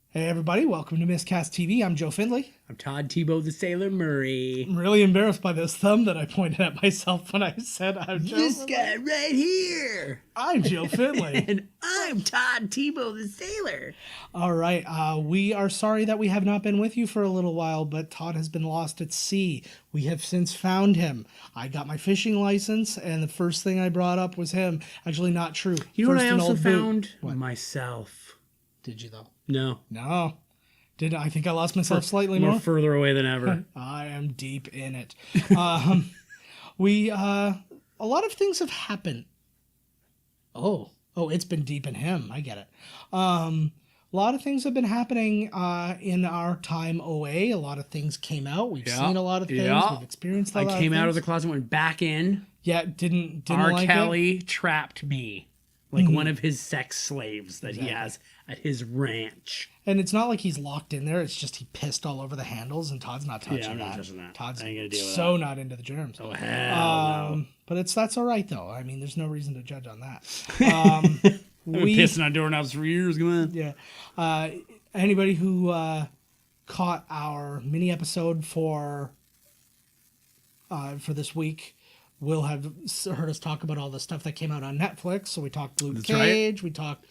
Hey everybody, welcome to Miscast TV. I'm Joe Findlay. I'm Todd Tebow the Sailor Murray. I'm really embarrassed by this thumb that I pointed at myself when I said I'm Joe This Findlay. guy right here. I'm Joe Findlay. And I'm Todd Tebow the Sailor. All right, we are sorry that we have not been with you for a little while, but Todd has been lost at sea. We have since found him. I got my fishing license, and the first thing I brought up was him. Actually, not true. You know First what I an also old boot. found? What? Myself. Did you though? No. No. I think I lost myself slightly more? Further away than ever. I am deep in it. A lot of things have happened. Oh, it's been deep in him. I get it. A lot of things have been happening in our time OA. A lot of things came out. We've seen a lot of things. We've experienced a lot of things. I came out of the closet, went back in. Yeah, didn't R. like Kelly trapped me like one of his sex slaves that he has at his ranch. And it's not like he's locked in there. It's just he pissed all over the handles, and Todd's not touching I'm that. not touching that. Todd's I ain't gonna deal with so that. not into the germs. Oh, hell no. But that's all right, though. I mean, there's no reason to judge on that. I've been pissing on doorknobs for years. Come on. Yeah. Anybody who caught our mini episode for this week will have heard us talk about all the stuff that came out on Netflix. So we talked Luke Cage, we talked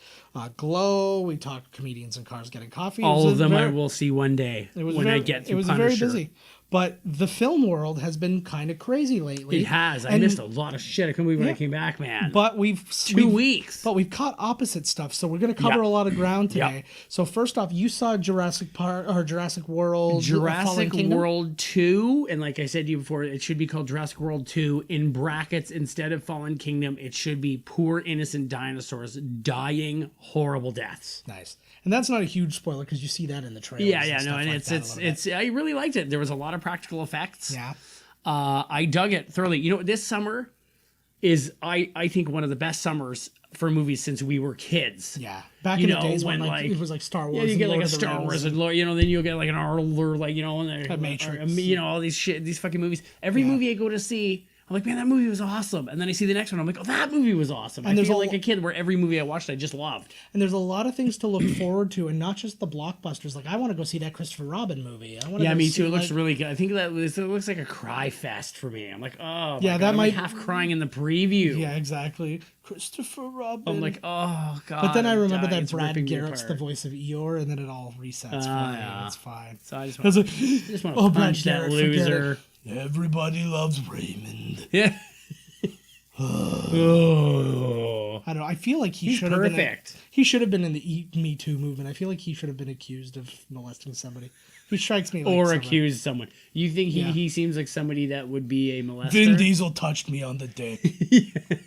Glow, we talked Comedians in Cars Getting Coffee. All of them I will see one day when I get through Punisher. It was very busy. But the film world has been kind of crazy lately. It has. I missed a lot of shit. I couldn't believe when I came back, man. But we've 2 weeks. But we've caught opposite stuff, so we're going to cover a lot of ground today. So first off, you saw Jurassic World, Jurassic World 2, and like I said to you before, it should be called Jurassic World 2. In brackets, instead of Fallen Kingdom, it should be poor innocent dinosaurs dying horrible deaths. Nice. And that's not a huge spoiler because you see that in the trailer. And it's I really liked it. There was a lot of practical effects. Yeah. I dug it thoroughly. You know, this summer is I think one of the best summers for movies since we were kids. Yeah. Back in the days when it was like Star Wars. Yeah, you and get Lord like a of the Star Rings Wars and then you'll get like an Arnold or like, and Matrix. all these fucking movies. Every movie I go to see, I'm like, man, that movie was awesome. And then I see the next one, I'm like, oh, that movie was awesome. And I feel like a kid where every movie I watched I just loved. And there's a lot of things to look forward to, and not just the blockbusters. Like, I want to go see that Christopher Robin movie. Me too. It looks really good. I think it looks like a cry fest for me. I'm like, oh, yeah, that might half crying in the preview. Yeah, exactly. Christopher Robin. I'm like, oh god. But then I remember that Brad Garrett's the voice of Eeyore, and then it all resets for me. Yeah. It's fine. So I just want to punch that loser. Everybody loves Raymond. Yeah. Oh. I don't know. I feel like he should have been perfect. He should have been in the Me Too movement. I feel like he should have been accused of molesting somebody. He strikes me like or accuse someone. You think he seems like somebody that would be a molester? Vin Diesel touched me on the dick.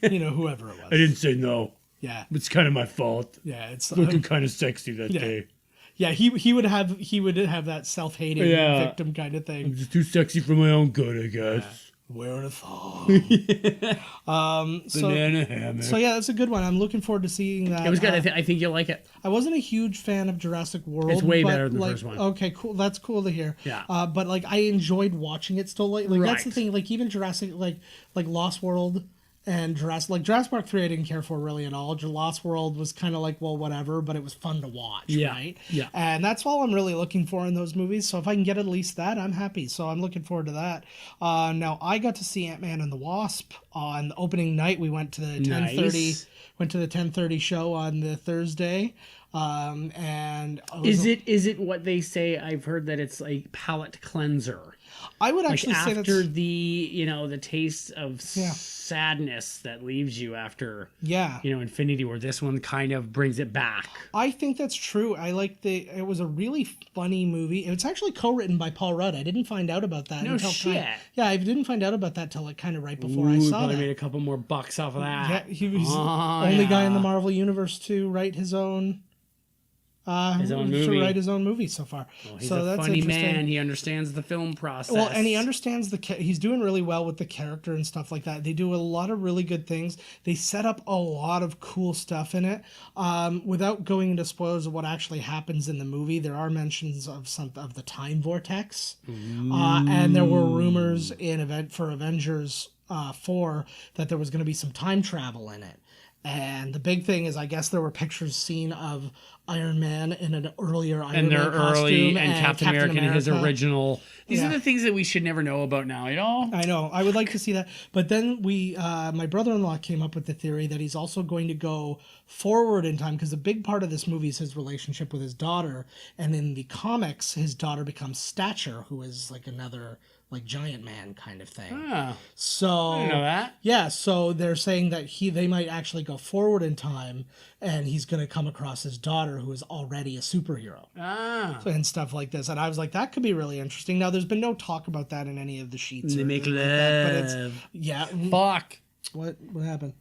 Whoever it was. I didn't say no. Yeah. It's kind of my fault. Yeah, it's looking kind of sexy that day. Yeah, he would have that self-hating victim kind of thing. I'm just too sexy for my own good, I guess. Yeah. Wearing a thong. Banana hammock. So yeah, that's a good one. I'm looking forward to seeing that. It was good. I think you'll like it. I wasn't a huge fan of Jurassic World. It's way better than the first one. Okay, cool. That's cool to hear. Yeah. But like I enjoyed watching it still. Like that's the thing. Like even Jurassic, like Lost World and Jurassic Park 3 I didn't care for really at all. Lost World was kind of like, well, whatever, but it was fun to watch, right? Yeah. And that's all I'm really looking for in those movies. So if I can get at least that, I'm happy. So I'm looking forward to that. Now I got to see Ant-Man and the Wasp on the opening night. We went to the 10:30 show on the Thursday. And is it what they say? I've heard that it's a palate cleanser. I would Like actually say after that's the taste of sadness that leaves you after Infinity War, this one kind of brings it back. I think that's true. I like it was a really funny movie. It's actually co-written by Paul Rudd. I didn't find out about that until shit. I didn't find out about that till like kind of right before I saw probably that. Made a couple more bucks off of that. Yeah, he was the only guy in the Marvel universe to write his own movie. To write his own movie so far. Well, he's so a that's funny man. He understands the film process. Well, and he understands he's doing really well with the character and stuff like that. They do a lot of really good things. They set up a lot of cool stuff in it. Without going into spoilers of what actually happens in the movie, there are mentions of the time vortex, and there were rumors for Avengers 4 that there was going to be some time travel in it. And the big thing is, I guess there were pictures seen of Iron Man in an earlier Iron Man costume and Captain America in his original. These are the things that we should never know about now, you know? I know. I would like to see that. But then my brother-in-law came up with the theory that he's also going to go forward in time, because a big part of this movie is his relationship with his daughter. And in the comics, his daughter becomes Stature, who is like another like giant man kind of thing. So I didn't know that. Yeah, so they're saying that they might actually go forward in time, and he's going to come across his daughter, who is already a superhero, and stuff like this. And I was like, that could be really interesting. Now, there's been no talk about that in any of the sheets. They make love, like that, but it's Fuck. What happened?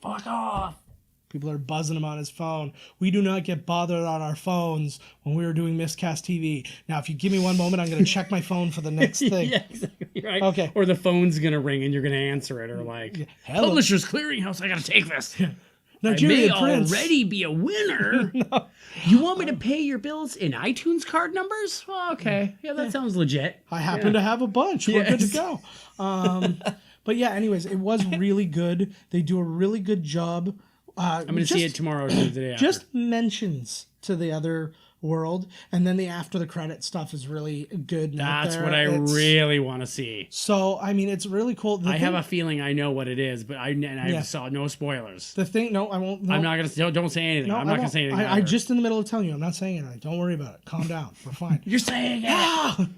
Fuck off. People are buzzing him on his phone. We do not get bothered on our phones when we are doing Miscast TV. Now, if you give me one moment, I'm going to check my phone for the next thing. Yeah, exactly. Right. Okay. Or the phone's going to ring and you're going to answer it. Or like, Publishers Clearinghouse, I got to take this. Yeah. Nigerian I may Prince. already be a winner. No. You want me to pay your bills in iTunes card numbers? Oh, okay. Yeah, that sounds legit. I happen to have a bunch. We're good to go. But yeah, anyways, it was really good. They do a really good job. I'm going to see it tomorrow or the day after. Just mentions to the other world, and then the after the credit stuff is really good. That's what I really want to see. So I mean, it's really cool. I have a feeling I know what it is, but I saw no spoilers. The thing, no, I won't. No. I'm not gonna. Don't say anything. I'm not gonna say anything. I just in the middle of telling you, I'm not saying anything. Don't worry about it. Calm down. We're fine. You're saying it.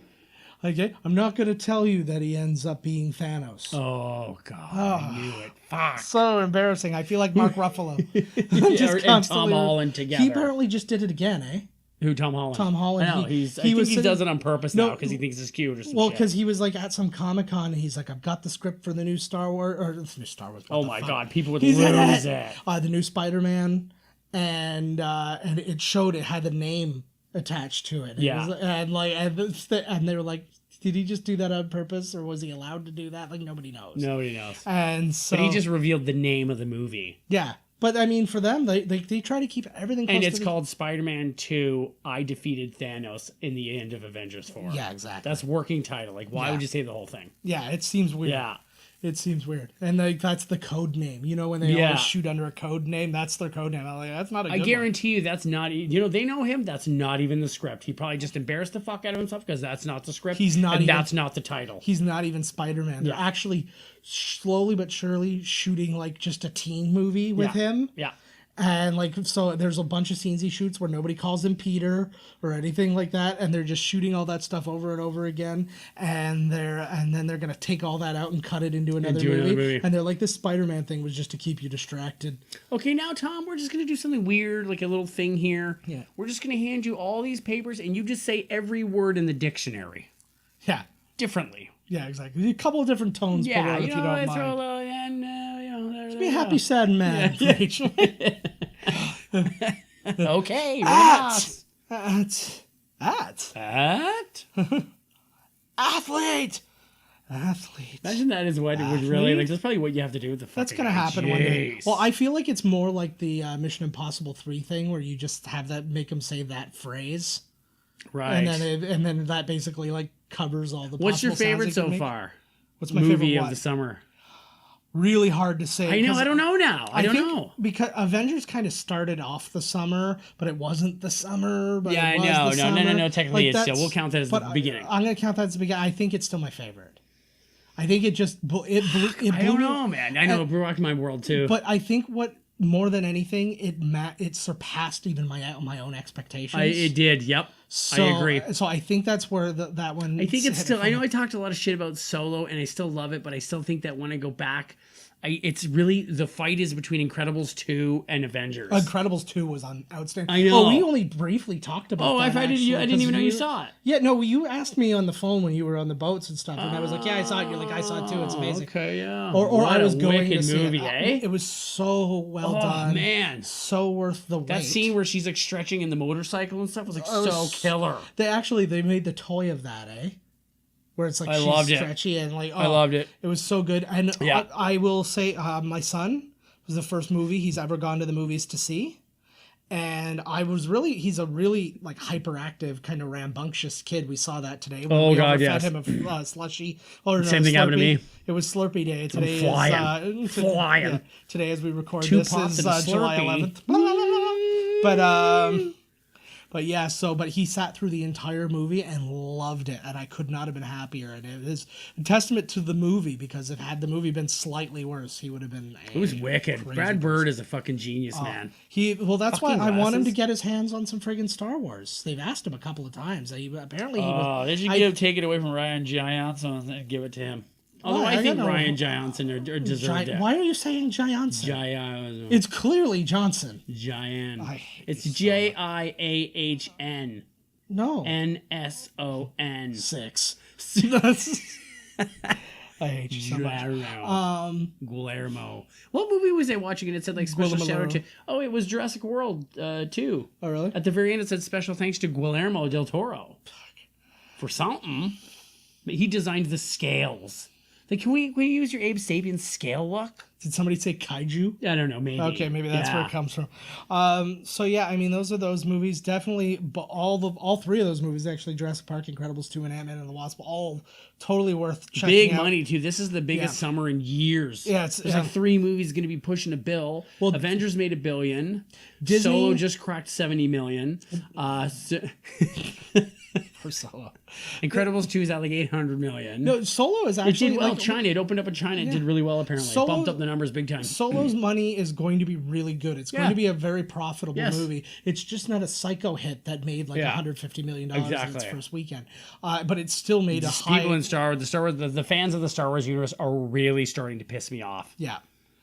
Okay, I'm not going to tell you that he ends up being Thanos. Oh, God, I knew it. Fuck. So embarrassing. I feel like Mark Ruffalo. And Tom Holland together. He apparently just did it again, eh? Who, Tom Holland? Tom Holland. I know, I think he does it on purpose now because he thinks it's cute or something. Well, because he was like at some Comic-Con and he's like, I've got the script for the new Star Wars, or the new Star Wars. Oh my God, people would lose it. The new Spider-Man, and it showed it had the name attached to it. And they were like, did he just do that on purpose, or was he allowed to do that? Like, nobody knows. Nobody knows. And so, but he just revealed the name of the movie. Yeah, but I mean, for them, they try to keep everything close. And it's called Spider-Man 2: I Defeated Thanos in the End of Avengers 4. Yeah, exactly. That's working title. Like, why would you say the whole thing? Yeah, it seems weird. Yeah. It seems weird. And that's the code name. You know, when they always shoot under a code name, that's their code name. I'm like, that's not a good one. I guarantee you that's not, they know him. That's not even the script. He probably just embarrassed the fuck out of himself because that's not the script. That's not the title. He's not even Spider-Man. They're actually slowly but surely shooting like just a teen movie with him. Yeah. And like, so there's a bunch of scenes he shoots where nobody calls him Peter or anything like that, and they're just shooting all that stuff over and over again, and then they're gonna take all that out and cut it into another movie. And they're like, this Spider-Man thing was just to keep you distracted. Okay, now Tom, we're just gonna do something weird, like a little thing here. Yeah. We're just gonna hand you all these papers, and you just say every word in the dictionary. Yeah. Differently. Yeah, exactly. A couple of different tones. Yeah, if you don't mind. Just be happy, sad, and mad. Rachel. Okay. At. Athlete. Imagine that is what it would really like. That's probably what you have to do with the. That's gonna happen one day. Well, I feel like it's more like the Mission Impossible 3 thing, where you just have make them say that phrase, right? And then that basically like covers all the. What's your favorite so far? What's my movie favorite of the summer? Really hard to say. I know. I don't know now. I don't know. Because Avengers kind of started off the summer, but it wasn't the summer. But yeah, it was no. Technically, like it's still. We'll count that as the beginning. I'm going to count that as the beginning. I think it's still my favorite. I think it just it blew. I don't know, man. I know it blew up my world too. But I think more than anything, it surpassed even my own expectations. It did. Yep. So, I agree. So I think that's where that one. I think it's still. I know I talked a lot of shit about Solo, and I still love it, but I still think that when I go back, it's really the fight is between Incredibles 2 and Avengers. Incredibles 2 was outstanding. I know. Oh, we only briefly talked about. Oh, that, I didn't even know you saw it. Yeah, no, you asked me on the phone when you were on the boats and stuff, and I was like, "Yeah, I saw it." You're like, "I saw it too. It's amazing." Okay, yeah. Or I was going wicked to see movie, it. It was so well done. Man, so worth the wait. that scene where she's like stretching in the motorcycle and stuff was like so killer. They made the toy of that, where it's like she's stretchy and like I loved it. It was so good. And I will say, my son was the first movie he's ever gone to the movies to see, and he's a really like hyperactive kind of rambunctious kid. We saw that today. When we fed him a slushy. Same thing happened to me. It was Slurpee Day today. Flying. Yeah, today as we record this is July 11th. But he sat through the entire movie and loved it, and I could not have been happier. And it is a testament to the movie, because if had the movie been slightly worse, he would have been. It was wicked. Brad Bird is a fucking genius, man. That's why I want him to get his hands on some friggin' Star Wars. They've asked him a couple of times. They should take it away from Ryan Johnson and give it to him. Although I think Ryan Johnson deserved it. Why are you saying Johnson? It's clearly Johnson. Giant. It's Jiahn. No. Nson. 6. I hate you so much. Guillermo. What movie was I watching? And it said like special shout out to. Oh, it was Jurassic World 2. Oh, really? At the very end, it said special thanks to Guillermo del Toro for something. He designed the scales. Like, can we use your Abe Sapien scale look? Did somebody say kaiju? I don't know, maybe. Okay, maybe that's where it comes from. So yeah, I mean, those are those movies. Definitely, but all three of those movies, actually, Jurassic Park, Incredibles 2, and Ant-Man and the Wasp, all totally worth checking out. Big money, too. This is the biggest summer in years. Yeah, there's like 3 movies going to be pushing $1 billion. Well, Avengers made $1 billion. Disney... Solo just cracked $70 million. For Solo. Incredibles 2 is at like $800 million. No, Solo is actually... It did well. China. It opened up in China. It did really well, apparently. It bumped up the numbers big time. Solo's money is going to be really good. It's going to be a very profitable movie. It's just not a psycho hit that made like $150 million in its first weekend. But it still made people in Star Wars, the fans of the Star Wars universe are really starting to piss me off. Yeah.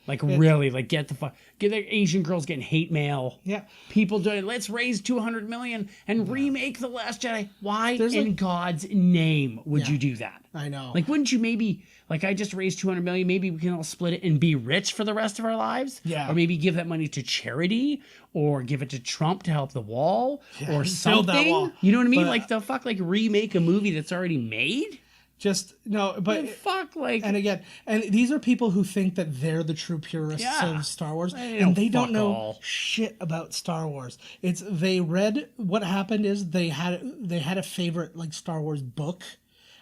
Like, really, like, get the Asian girls getting hate mail. Yeah. People doing, let's raise $200 million and remake The Last Jedi. Why in God's name would you do that? I know. Like, wouldn't you maybe, like, I just raised $200 million, maybe we can all split it and be rich for the rest of our lives? Yeah. Or maybe give that money to charity, or give it to Trump to help the wall, or something. Build that wall. You know what I mean? Like, the fuck, like, remake a movie that's already made? Just no, but fuck, like, and again, and these are people who think that they're the true purists of Star Wars, and they don't know shit about Star Wars. They read what happened is they had a favorite like Star Wars book,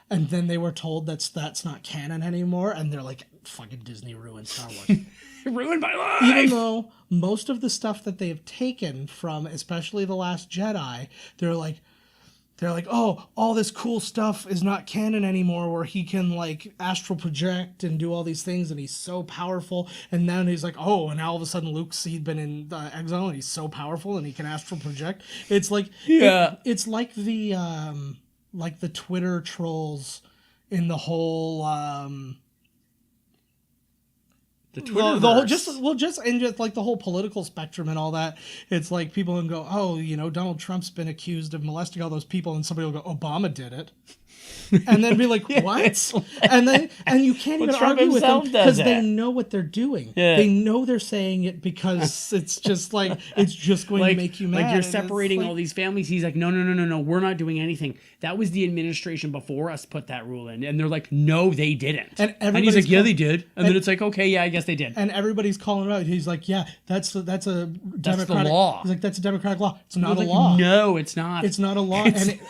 and then they were told that's not canon anymore, and they're like, fucking Disney ruined Star Wars. Ruined my life. Even though most of the stuff that they have taken from, especially The Last Jedi, they're like, oh, all this cool stuff is not canon anymore, where he can like astral project and do all these things, and he's so powerful. And then he's like, oh, and now all of a sudden he'd been in exile, and he's so powerful, and he can astral project. It's like, it's like the Twitter trolls in the whole. The whole political spectrum and all that. It's like people can go, oh, Donald Trump's been accused of molesting all those people, and somebody will go, Obama did it. And then be like, what? And you can't even argue with them because they know what they're doing. Yeah. They know they're saying it because it's just like, it's just going to make you mad. Like, you're separating all these families. He's like, no, we're not doing anything. That was the administration before us put that rule in. And they're like, no, they didn't. And he's like, yeah, they did. And then it's like, okay, yeah, I guess they did. And everybody's calling it out. He's like, yeah, that's a democratic. That's the law. He's like, that's a democratic law. It's not a law. No, it's not. It's not a law.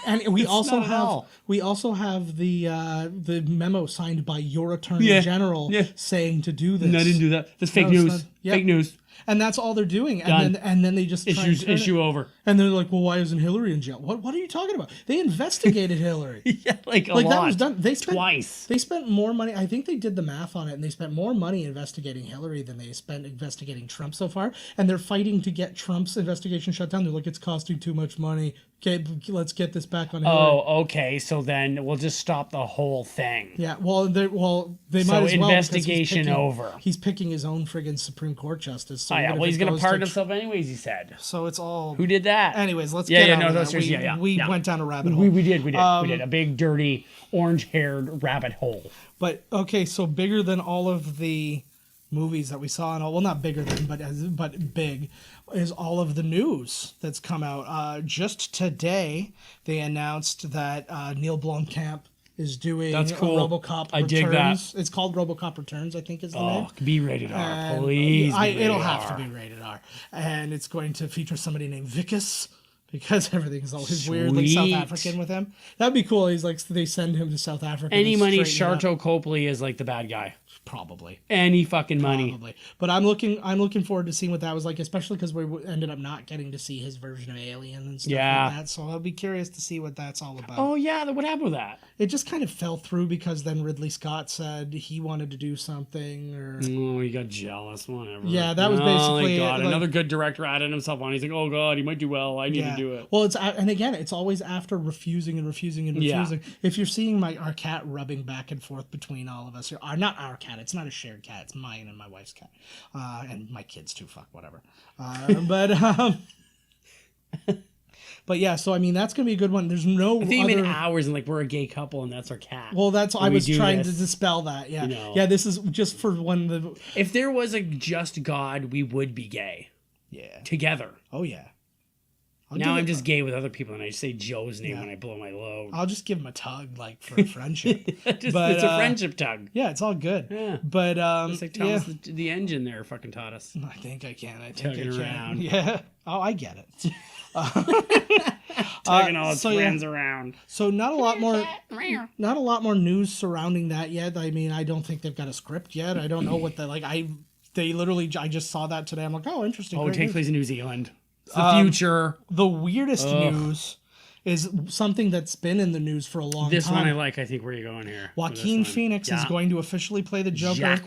And we also have the memo signed by your attorney general saying to do this. No, I didn't do that. That's fake news. Fake news. And that's all they're doing. And then they just issue over. And they're like, well, why isn't Hillary in jail? What are you talking about? They investigated Hillary. Yeah, like a lot. That was done. They spent twice. They spent more money. I think they did the math on it, and they spent more money investigating Hillary than they spent investigating Trump so far. And they're fighting to get Trump's investigation shut down. They're like, it's costing too much money. Okay, let's get this back on Hillary. Oh, okay. So then we'll just stop the whole thing. Yeah, well, they might as well. Investigation over. He's picking his own friggin' Supreme Court justice. So he's going to pardon himself anyways, he said. So it's all... Who did that? Anyways, let's get out of that. We went down a rabbit hole. We did. We did. A big, dirty, orange-haired rabbit hole. But, okay, so bigger than all of the movies that we saw, and all, well, not bigger than, but big, is all of the news that's come out. Just today, they announced that Neill Blomkamp is doing Robocop Returns. I dig that. It's called Robocop Returns, I think is the name. Be rated R, please. It'll have to be rated R. And it's going to feature somebody named Vicus, because everything's always weird, like South African with him. That'd be cool. He's like, they send him to South Africa. Any money, Sharto Copley is like the bad guy. Probably. Any fucking money. Probably. But I'm looking forward to seeing what that was like, especially because we ended up not getting to see his version of Alien and stuff like that. So I'll be curious to see what that's all about. Oh, yeah. What happened with that? It just kind of fell through because then Ridley Scott said he wanted to do something. Oh, he got jealous. Whatever. Yeah, that was basically God. it. Another good director added himself on. He's like, oh, God, he might do well. I need to do it. Well, and again, it's always after refusing. Yeah. If you're seeing our cat rubbing back and forth between all of us, not our cat. It's not a shared cat. It's mine and my wife's cat, and my kids too. Fuck whatever. But yeah, so I mean that's gonna be a good one. There's no. I think even hours and like we're a gay couple and that's our cat. Well, that's I was trying to dispel that. Yeah, yeah. This is just for when the. If there was a just God, we would be gay. Yeah. Together. Oh yeah. Now I'm just gay with other people, and I say Joe's name when I blow my load. I'll just give him a tug, like for friendship. It's a friendship tug. Yeah, it's all good. Yeah, but it's like Thomas the engine there fucking taught us. I think I can. Around. Yeah. Oh, I get it. Tugging all its friends around. So not a lot more news surrounding that yet. I mean, I don't think they've got a script yet. I don't know what I just saw that today. I'm like, oh, interesting. Oh, it takes place in New Zealand. It's the future. The weirdest news is something that's been in the news for a long time. This one I like. I think where you're going here. Joaquin Phoenix is going to officially play the Joker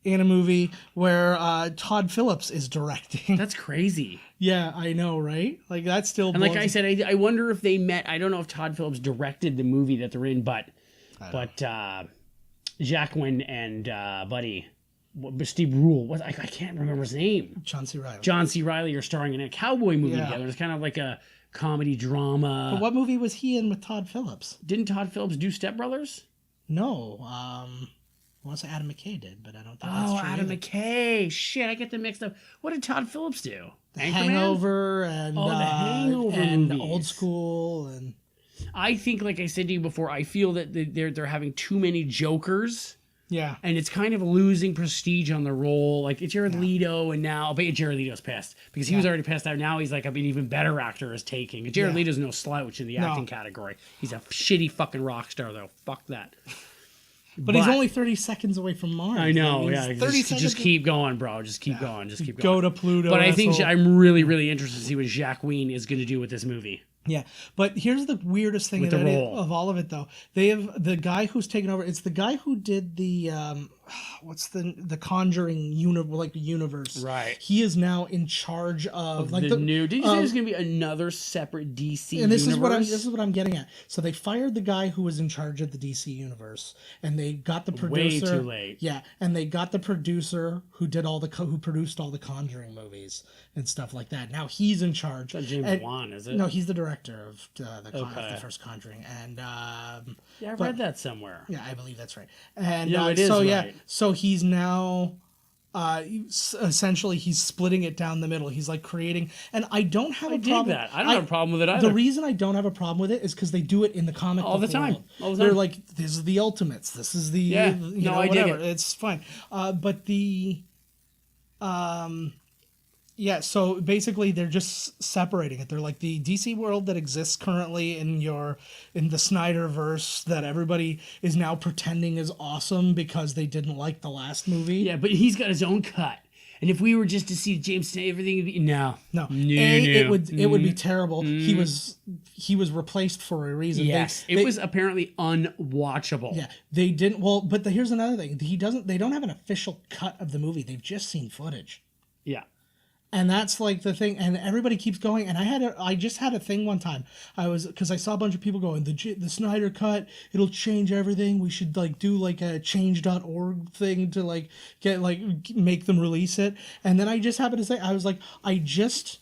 in a movie where Todd Phillips is directing. That's crazy. Yeah, I know, right? Like that's still. And like I said, I wonder if they met. I don't know if Todd Phillips directed the movie that they're in, but Joaquin and Buddy. Steve Rule. I can't remember his name. John C. Reilly. John C. Reilly are starring in a cowboy movie together. It's kind of like a comedy drama. But what movie was he in with Todd Phillips? Didn't Todd Phillips do Step Brothers? No. I want to say Adam McKay did, but I don't think that's true. Oh, Adam McKay. Shit, I get them mixed up. What did Todd Phillips do? The Hangover and the Hangover and movies. Old School and. I think, like I said to you before, I feel that they're having too many Jokers. Yeah. And it's kind of losing prestige on the role. Like, it's Jared Leto, and now, but Jared Leto's pissed because he was already pissed out. Now he's like, an even better actor is taking. Jared Leto's no slouch in the acting category. He's a shitty fucking rock star, though. Fuck that. But he's only 30 seconds away from Mars. I know, Just keep going, bro. Just keep going. Just keep Go going. to Pluto. But I think I'm really, really interested to see what Joaquin is going to do with this movie. Yeah, but here's the weirdest thing of all of it, though. They have the guy who's taken over. It's the guy who did the what's the Conjuring universe. Right. He is now in charge of like the new. Did you say there's going to be another separate DC? And this universe? is what I'm getting at. So they fired the guy who was in charge of the DC universe, and they got the producer. Way too late. Yeah, and they got the producer who did who produced all the Conjuring movies and stuff like that. Now he's in charge. It's not James Wan, is it? No, he's the director of the first Conjuring, and I read that somewhere. Yeah, I believe that's right. And it is right. So he's now essentially he's splitting it down the middle. He's like creating, and I don't have a problem. That. I don't have a problem with it either. The reason I don't have a problem with it is because they do it in the comic all the time. World. All the time. They're like, this is the Ultimates. This is the I whatever. dig it. It's fine. But the yeah, so basically they're just separating it. They're like the DC world that exists currently in the Snyderverse that everybody is now pretending is awesome because they didn't like the last movie. Yeah, but he's got his own cut. And if we were just to see James, everything would be No. It would be terrible. He was replaced for a reason. Yes, it was apparently unwatchable. Yeah, they didn't. Well, but here's another thing. They don't have an official cut of the movie. They've just seen footage. Yeah. And that's like the thing, and everybody keeps going. And I just had a thing one time. Because I saw a bunch of people going, the Snyder cut, it'll change everything. We should like do like a change.org thing to like get like make them release it. And then I just happened to say, I was like, I just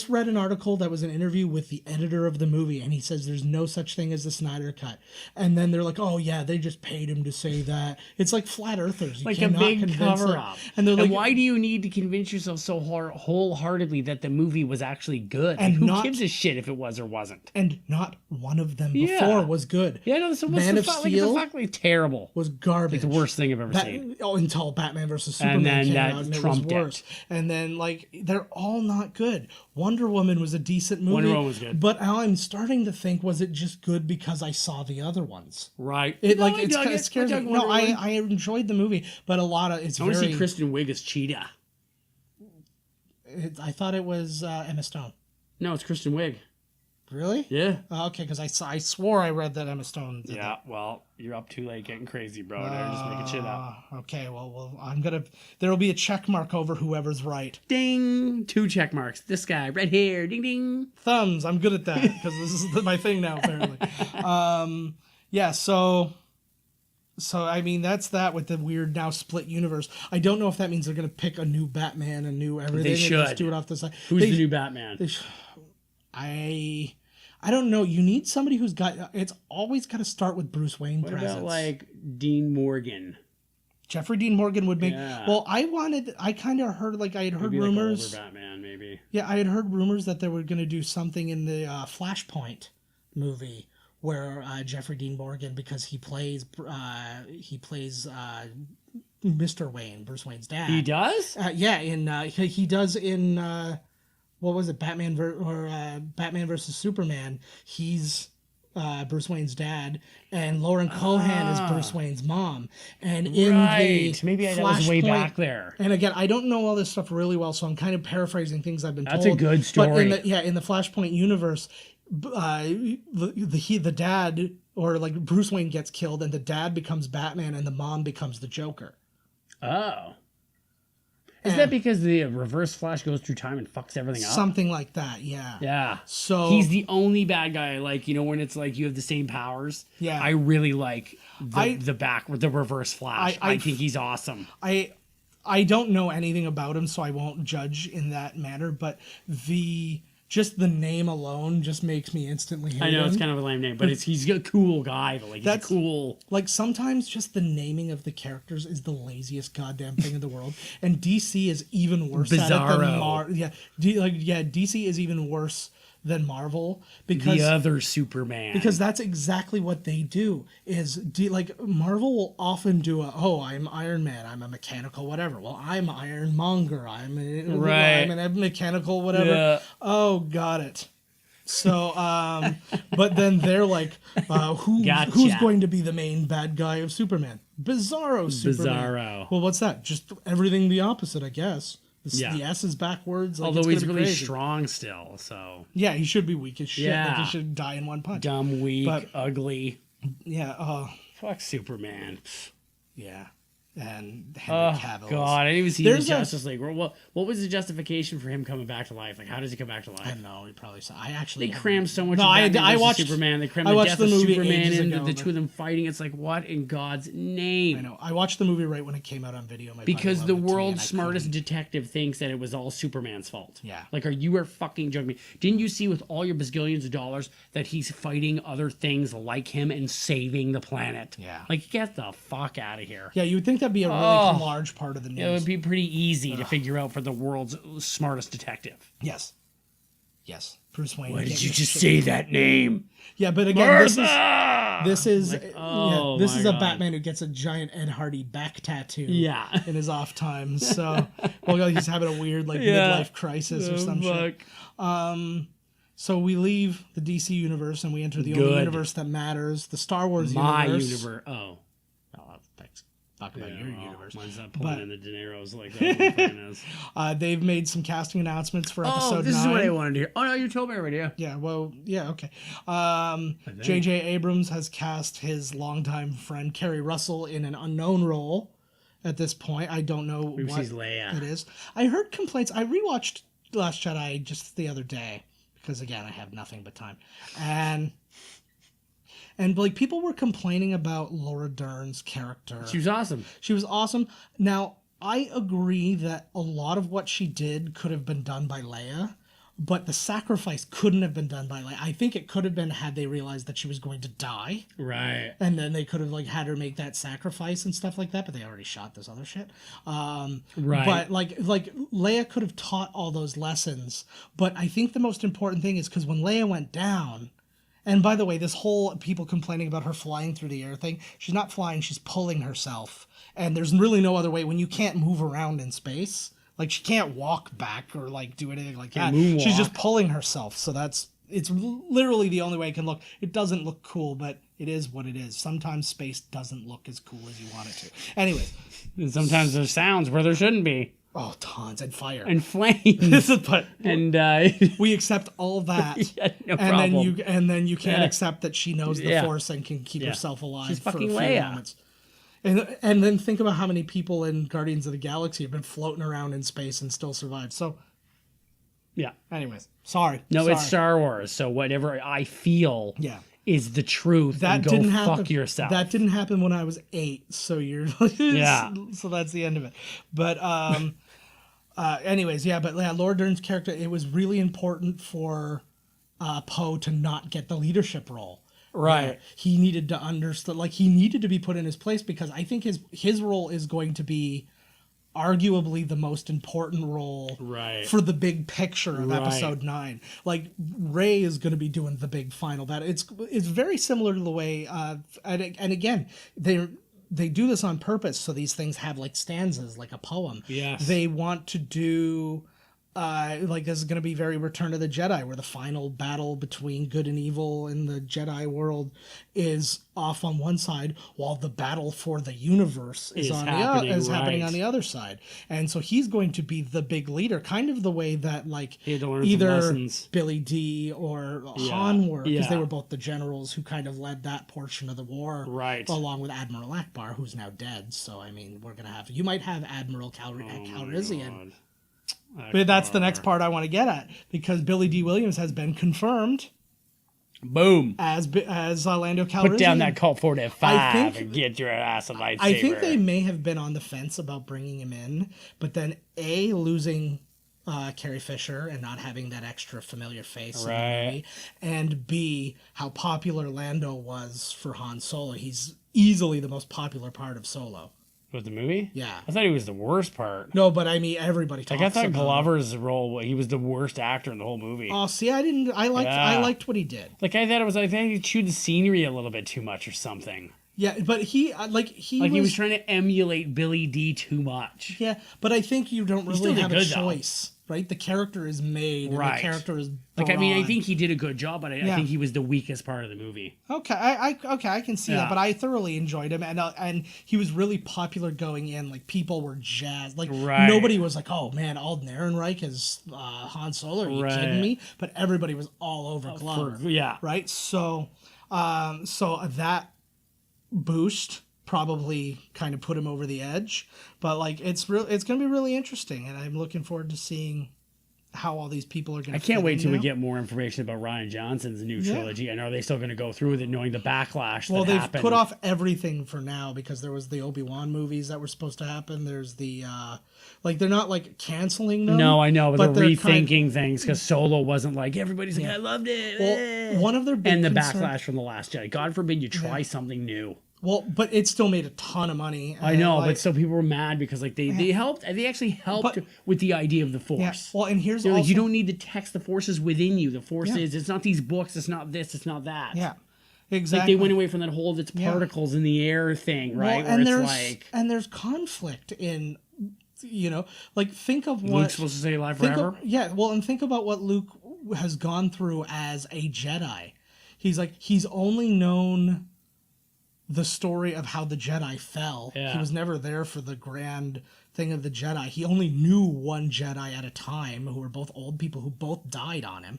read an article that was an interview with the editor of the movie, and he says there's no such thing as the Snyder cut. And then they're like, oh yeah, they just paid him to say that. It's like flat earthers. You like a big cover up. And they're like, why do you need to convince yourself so wholeheartedly that the movie was actually good? And who gives a shit if it was or wasn't? And not one of them before was good. Yeah, no, so Man of Steel like terrible. Was garbage. Like the worst thing I've ever seen. Oh, until Batman versus Superman came out, and it was worse. And then like they're all not good. Wonder Woman was a decent movie. Wonder Woman was good. But I'm starting to think, was it just good because I saw the other ones? Right. It scares me. No, I enjoyed the movie, but a lot of I want to see Kristen Wiig as Cheetah. I thought it was Emma Stone. No, it's Kristen Wiig. Really? Yeah. Okay, because I swore I read that Emma Stone did that. Well, you're up too late getting crazy, bro. They're just making shit up. Okay, well, there'll be a check mark over whoever's right. Ding! 2 check marks. This guy, right here. Ding, ding. Thumbs. I'm good at that, because this is my thing now, apparently. Yeah, so I mean, that's that with the weird now split universe. I don't know if that means they're going to pick a new Batman, a new everything. They should. Just do it off the side. Who's the new Batman? I don't know. You need somebody who's got. It's always got to start with Bruce Wayne presence. What about like Dean Morgan? Jeffrey Dean Morgan would make. Yeah. Well, I kind of heard I had heard rumors. Like older Batman, maybe. Yeah, I had heard rumors that they were going to do something in the Flashpoint movie where Jeffrey Dean Morgan, because he plays Mr. Wayne, Bruce Wayne's dad. He does. Yeah, he does in. What was it, Batman versus Superman? He's Bruce Wayne's dad, and Lauren Cohan is Bruce Wayne's mom. And in the maybe that was way back there. And again, I don't know all this stuff really well, so I'm kind of paraphrasing things I've been told. That's a good story. But in the Flashpoint universe, the dad, or like Bruce Wayne gets killed, and the dad becomes Batman, and the mom becomes the Joker. Oh. Is that because the Reverse Flash goes through time and fucks everything up? Something like that, yeah. Yeah. So he's the only bad guy I like, when it's like you have the same powers. Yeah. I really like the Reverse Flash. I think he's awesome. I don't know anything about him, so I won't judge in that manner, but just the name alone just makes me instantly hate him. I know, it's kind of a lame name, but he's a cool guy. But he's a cool... Like, sometimes just the naming of the characters is the laziest goddamn thing in the world. And DC is even worse at it than Marvel. DC is even worse than Marvel, because the other Superman, because that's exactly what they do. Marvel will often do I'm Iron Man, I'm a mechanical whatever. Well, I'm Ironmonger, I'm a mechanical whatever. Yeah. Oh, got it. So, but then they're like, who's going to be the main bad guy of Superman? Bizarro Superman. Bizarro. Well, what's that? Just everything the opposite, I guess. The S is backwards. Although he's really strong still, so... Yeah, he should be weak as shit. Yeah. He should die in one punch. Dumb, weak, ugly. Yeah, fuck Superman. Yeah. And Henry Cavill. Oh, God, I didn't even see the Justice League. What was the justification for him coming back to life? Like, how does he come back to life? I don't know. He probably saw... They crammed so much I watched Superman. They crammed the death of Superman in, the two of them fighting. It's like, what in God's name? I know. I watched the movie right when it came out on video. Because the world's smartest detective thinks that it was all Superman's fault. Yeah. Like, you are fucking joking me. Didn't you see with all your bazillions of dollars that he's fighting other things like him and saving the planet? Yeah. Like, get the fuck out of here. Yeah, you would think that'd be a really large part of the news. It would be pretty easy to figure out for the world's smartest detective. Yes. Bruce Wayne. Why did you just say that name? Yeah, but again, this is a Batman who gets a giant Ed Hardy back tattoo. Yeah. In his off time. So, he's having a weird midlife crisis or some shit. So we leave the DC universe and we enter the only universe that matters, the Star Wars universe. universe. Oh, thanks. talk about your universe. Mine's not pulling in the De Niro's like that. They've made some casting announcements for episode 9. This is what I wanted to hear. Oh, no, you told me already, yeah. Yeah, well, yeah, okay. J.J. Abrams has cast his longtime friend Kerry Russell in an unknown role at this point. I don't know what she's Leia. it is. I heard complaints. I rewatched Last Jedi just the other day because, again, I have nothing but time. And like people were complaining about Laura Dern's character. She was awesome. She was awesome. Now, I agree that a lot of what she did could have been done by Leia, but the sacrifice couldn't have been done by Leia. I think it could have been had they realized that she was going to die. Right. And then they could have like had her make that sacrifice and stuff like that, but they already shot this other shit. Right. But like Leia could have taught all those lessons. But I think the most important thing is because when Leia went down, and by the way, this whole people complaining about her flying through the air thing, she's not flying, she's pulling herself. And there's really no other way when you can't move around in space. Like she can't walk back or like do anything like that. Moonwalk. She's just pulling herself. So it's literally the only way it can look. It doesn't look cool, but it is what it is. Sometimes space doesn't look as cool as you want it to. Anyways. And sometimes there's sounds where there shouldn't be. Oh, tons. And fire. And flames. But we accept all that. Yeah, no problem. And then you can't accept that she knows the Force and can keep herself alive. She's for fucking a few Leia. moments. And then think about how many people in Guardians of the Galaxy have been floating around in space and still survived. So, yeah. Anyways, sorry. It's Star Wars, so whatever I feel is the truth. That and go didn't fuck happen. yourself. That didn't happen when I was 8, so you're so that's the end of it. But anyways, but Laura Dern's character, it was really important for Poe to not get the leadership role. Right. He needed to understand, like he needed to be put in his place because I think his role is going to be arguably the most important role for the big picture of episode 9. Like Rey is going to be doing the big final battle. It's very similar to the way and again they do this on purpose so these things have like stanzas like a poem. Yes. They want to do like this is going to be very Return of the Jedi, where the final battle between good and evil in the Jedi world is off on one side, while the battle for the universe is happening on the other side. And so he's going to be the big leader, kind of the way that like either Billy D or Han were, because they were both the generals who kind of led that portion of the war, along with Admiral Akbar, who's now dead. So I mean, you might have Admiral Calrissian. But that's the next part I want to get at, because Billy D. Williams has been confirmed. Boom. As Lando Calrissian. Put down that Colt 45 and get your ass a lightsaber. I think they may have been on the fence about bringing him in, but then losing Carrie Fisher and not having that extra familiar face in the movie, and B, how popular Lando was for Han Solo. He's easily the most popular part of Solo. With the movie? Yeah. I thought he was the worst part. No, but I mean, everybody talks about I thought Glover's role, he was the worst actor in the whole movie. Oh, see, I liked what he did. Like, I think he chewed the scenery a little bit too much or something. Yeah, but he was trying to emulate Billy D too much. Yeah, but I think you don't really have a choice, right? The character is made, and the character is broad. I think he did a good job, but I think he was the weakest part of the movie. Okay, I can see that, but I thoroughly enjoyed him, and he was really popular going in. Like people were jazzed. Like nobody was like, "Oh man, Alden Ehrenreich is Han Solo." Are you kidding me? But everybody was all over Glover. Right. So that boost probably kind of put him over the edge, but like it's going to be really interesting, and I'm looking forward to seeing how all these people are going to I can't wait till we get more information about Rian Johnson's new trilogy. And are they still going to go through with it, knowing the backlash that happened? They've put off everything for now, because there was the Obi-Wan movies that were supposed to happen. There's the they're not like canceling them. No, I know, but they're rethinking things, because Solo wasn't like everybody's like, I loved it. Well, one of their big backlash from The Last Jedi. God forbid you try something new. Well, but it still made a ton of money. I know, but still people were mad because like they actually helped with the idea of the Force. Yeah. Well, and here's also, like, you don't need the text. The Force is within you. The Force is. It's not these books. It's not this. It's not that. Yeah, exactly. Like they went away from that whole "it's particles in the air" thing, right? Well, and there's conflict in, like think of what Luke's supposed to stay alive forever. And think about what Luke has gone through as a Jedi. He's only known the story of how the Jedi fell. Yeah. He was never there for the grand thing of the Jedi. He only knew one Jedi at a time, who were both old people who both died on him.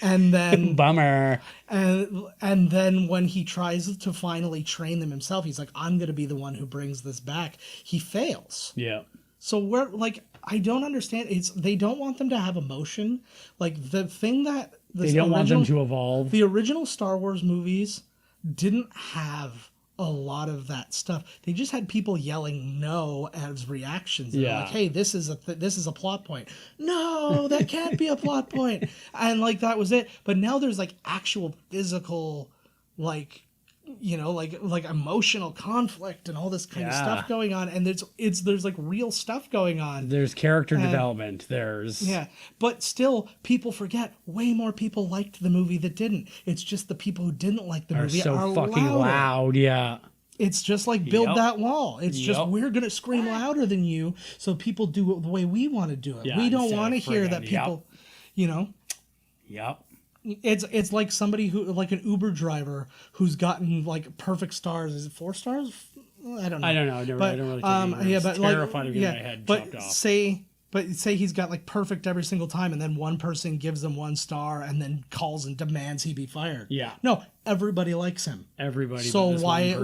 And then Bummer. and then when he tries to finally train them himself, he's like, I'm going to be the one who brings this back. He fails. Yeah. So we're like, I don't understand. They don't want them to have emotion. Like the thing that They don't want them to evolve. The original Star Wars movies didn't have a lot of that stuff. They just had people yelling no as reactions. Yeah. Like, hey, this is a plot point. No, that can't be a plot point. And like that was it. But now there's like actual physical, like, you know, like emotional conflict and all this kind of stuff going on, and there's like real stuff going on. There's character development. But still, people forget way more people liked the movie that didn't. It's just the people who didn't like the movie are fucking loud. Yeah, it's just like build that wall. It's just we're gonna scream louder than you, so people do it the way we want to do it. We don't want to hear that people, you know. Yep. It's like somebody who, like an Uber driver who's gotten like perfect stars. Is it 4 stars? I don't know. I don't know. I don't really but terrified of getting my head chopped off. Say he's got like perfect every single time, and then one person gives him 1 star and then calls and demands he be fired. Yeah. No, everybody likes him. Everybody. So why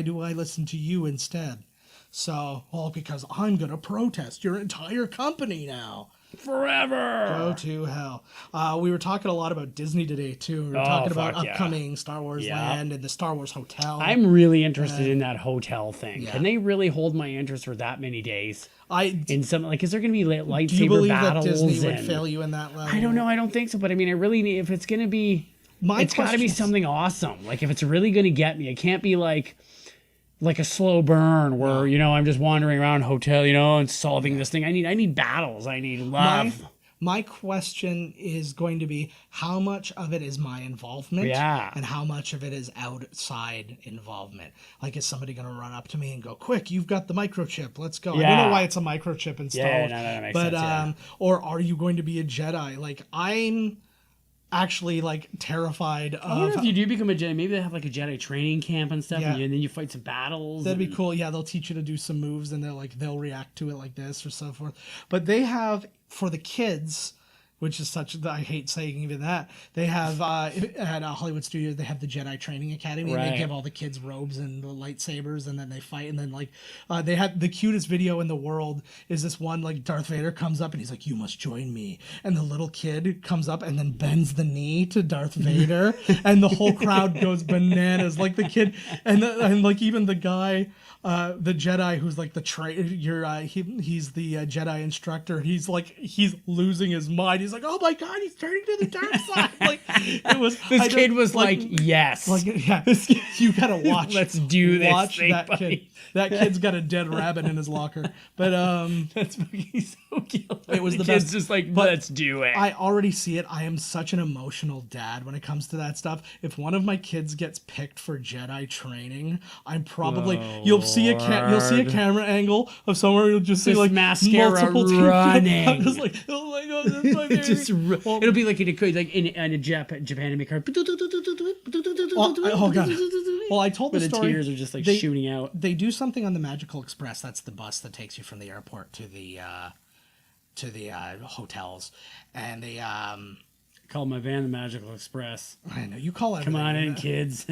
do I listen to you instead? So, because I'm gonna protest your entire company now. Forever. Go to hell. We were talking a lot about Disney today too. We were talking about upcoming Star Wars Land and the Star Wars Hotel. I'm really interested in that hotel thing. Can they really hold my interest for that many days? In some, like, is there going to be lightsaber do you believe battles? That Disney would fail you in that level? I don't know. I don't think so. But I mean, I really need, if it's going to be, it's got to be something awesome. Like, if it's really going to get me, it can't be like a slow burn where, you know, I'm just wandering around hotel, you know, and solving this thing. I need battles. I need love. My question is going to be, how much of it is my involvement? Yeah. And how much of it is outside involvement? Like, is somebody going to run up to me and go, quick, you've got the microchip, let's go. Yeah. I don't know why it's a microchip installed. Yeah, no, that makes sense, or are you going to be a Jedi? Like, I'm actually like terrified of. I wonder if you do become a Jedi, maybe they have like a Jedi training camp and stuff, and then you fight some battles. That'd be cool. Yeah, they'll teach you to do some moves, and they'll react to it like this or so forth. But they have, for the kids, which is I hate saying even that, they have at Hollywood Studios, they have the Jedi Training Academy, and they give all the kids robes and the lightsabers, and then they fight, and then like they had the cutest video in the world is this one, like Darth Vader comes up and he's like, you must join me, and the little kid comes up and then bends the knee to Darth Vader, and the whole crowd goes bananas, like the kid, and like even the guy, the Jedi who's like the he's the Jedi instructor, he's losing his mind. He's like, oh my god, he's turning to the dark side. Like, it was this kid was like yes, like, yeah, you gotta watch. Let's do this. Watch that kid. That kid's got a dead rabbit in his locker. But that's fucking so cute. It was the kid's best. Just like, let's do it. I already see it. I am such an emotional dad when it comes to that stuff. If one of my kids gets picked for Jedi training, I'm probably you'll see a camera angle of somewhere, you'll just see like mascara multiple running. I'm just like, oh my god, that's my baby. It'll be like in a Japan make her. Oh god. Well, I told the story. The tears are just like shooting out. They do something on the Magical Express. That's the bus that takes you from the airport to the hotels, and they call my van the Magical Express. I know you call it. Come on in, kids.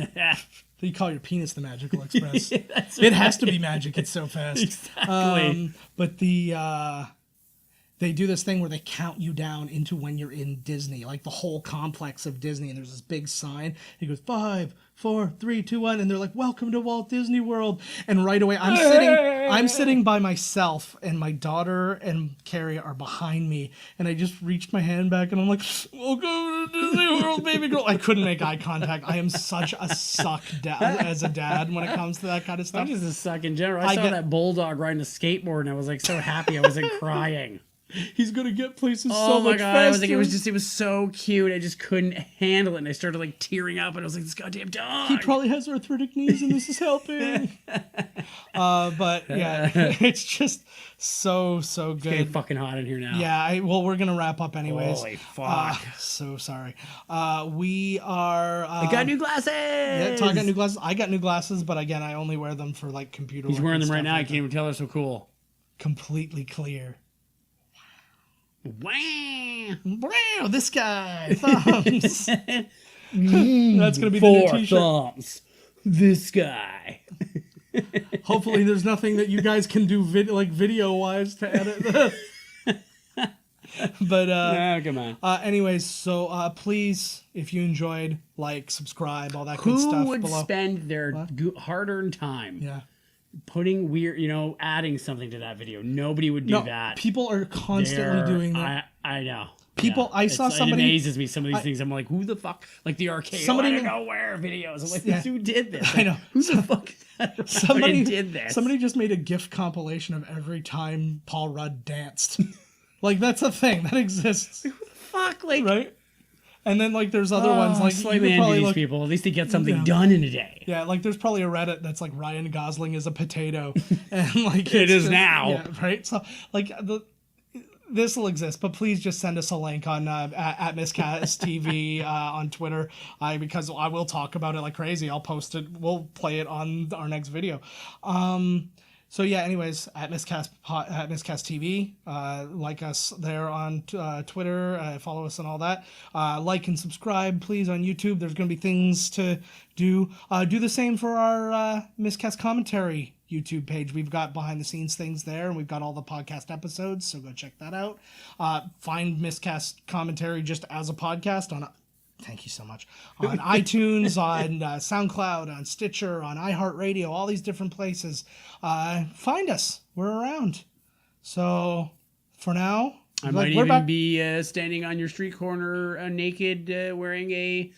You call your penis the Magical Express. It has to be magic. It's so fast. Exactly. But they do this thing where they count you down into when you're in Disney, like the whole complex of Disney, and there's this big sign. He goes 5, 4, 3, 2, 1, and they're like, "Welcome to Walt Disney World." And right away, I'm sitting by myself, and my daughter and Carrie are behind me, and I just reached my hand back, and I'm like, "Welcome to Disney World, baby girl." I couldn't make eye contact. I am such a suck as a dad when it comes to that kind of stuff. I'm just a suck in general. I saw that bulldog riding a skateboard, and I was like so happy. I was like crying. He's gonna get places Oh so my much god! faster. I was like, it was so cute. I just couldn't handle it, and I started like tearing up, and I was like, this goddamn dog. He probably has arthritic knees, and this is helping. But yeah, it's just so good. It's getting fucking hot in here now. Yeah, well, we're gonna wrap up anyways. Holy fuck! So sorry. We are. I got new glasses. Yeah, Todd got new glasses. I got new glasses, but again, I only wear them for like computer. He's work wearing and them right stuff now. I like can't even tell they're so cool. Completely clear. Wow! Wow! This guy thumbs. That's gonna be the new 4 T-shirt. thumbs. This guy. Hopefully, there's nothing that you guys can do video wise to edit this. But Oh, come on. anyways, so please, if you enjoyed, like, subscribe, all that good stuff. Who would below. spend their hard-earned time putting adding something to that video? Nobody would do that. People are constantly doing that. I know. People, I saw somebody. It amazes me, some of these things. I'm like, who the fuck? Like the arcade. Somebody out of nowhere videos. I'm like, who did this? Like, I know. Who the fuck Somebody did this? Somebody just made a GIF compilation of every time Paul Rudd danced. Like, that's a thing that exists. Who the fuck? Like, right? And then, like, there's other ones. Like, slightly envy these people. At least they get something done in a day. Yeah, like, there's probably a Reddit that's like Ryan Gosling is a potato. And, like, it is now. Yeah, right? So, like, this will exist, but please just send us a link on at Miscast TV on Twitter, because I will talk about it like crazy. I'll post it. We'll play it on our next video. So yeah, anyways, at Miscast TV, like us there on Twitter, follow us and all that. Like and subscribe, please, on YouTube. There's going to be things to do. Do the same for our Miscast commentary YouTube page. We've got behind the scenes things there, and we've got all the podcast episodes, so go check that out. Find Miscast commentary just as a podcast on thank you so much. On iTunes, on SoundCloud, on Stitcher, on iHeartRadio, all these different places. Find us. We're around. So for now, I might even be standing on your street corner naked, wearing a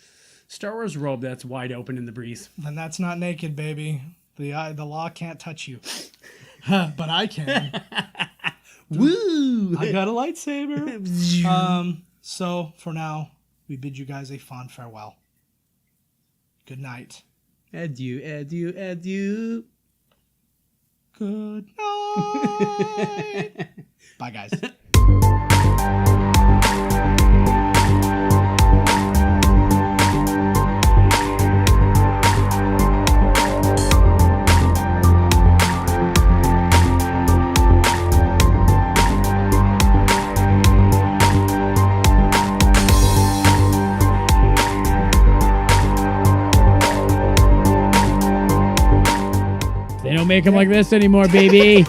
Star Wars robe that's wide open in the breeze. Then that's not naked, baby. The law can't touch you. But I can. Woo! I got a lightsaber. So for now, we bid you guys a fond farewell. Good night. Adieu, adieu, adieu. Good night. Bye, guys. They don't make them like this anymore, baby.